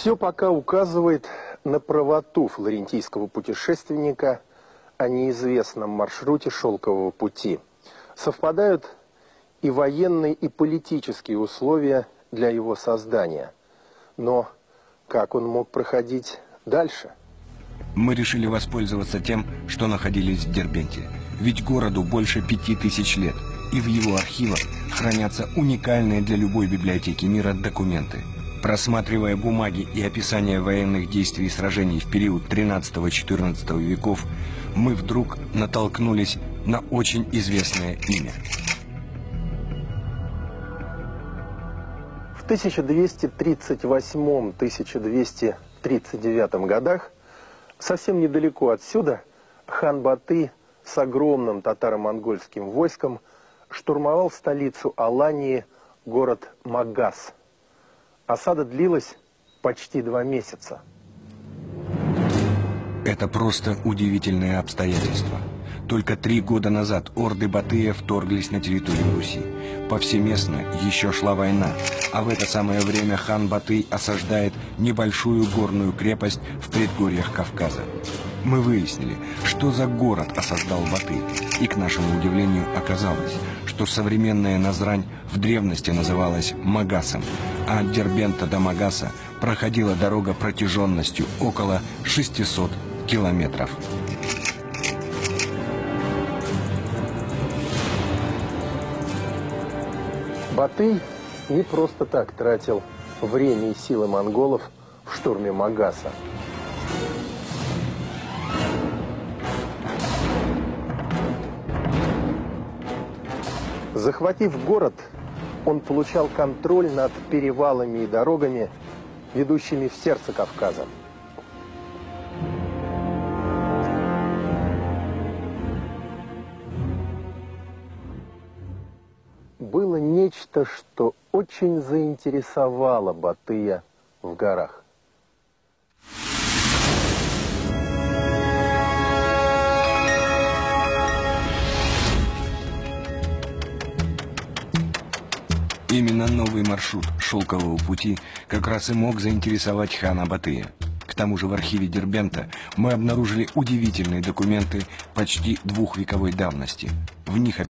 Все пока указывает на правоту флорентийского путешественника о неизвестном маршруте шелкового пути. Совпадают и военные, и политические условия для его создания. Но как он мог проходить дальше? Мы решили воспользоваться тем, что находились в Дербенте. Ведь городу больше 5000 лет, и в его архивах хранятся уникальные для любой библиотеки мира документы. Просматривая бумаги и описания военных действий и сражений в период 13-14 веков, мы вдруг натолкнулись на очень известное имя. В 1238-1239 годах, совсем недалеко отсюда, хан Батый с огромным татаро-монгольским войском штурмовал столицу Алании, город Магас. Осада длилась почти 2 месяца. Это просто удивительное обстоятельство. Только 3 года назад орды Батыя вторглись на территорию Руси. Повсеместно еще шла война, а в это самое время хан Батый осаждает небольшую горную крепость в предгорьях Кавказа. Мы выяснили, что за город осаждал Батый, и к нашему удивлению оказалось, что современная Назрань в древности называлась Магасом, а от Дербента до Магаса проходила дорога протяженностью около 600 километров. Батый не просто так тратил время и силы монголов в штурме Магаса. Захватив город, он получал контроль над перевалами и дорогами, ведущими в сердце Кавказа. Было нечто, что очень заинтересовало Батыя в горах. Именно новый маршрут шелкового пути как раз и мог заинтересовать хана Батыя. К тому же в архиве Дербента мы обнаружили удивительные документы почти 2-вековой давности. В них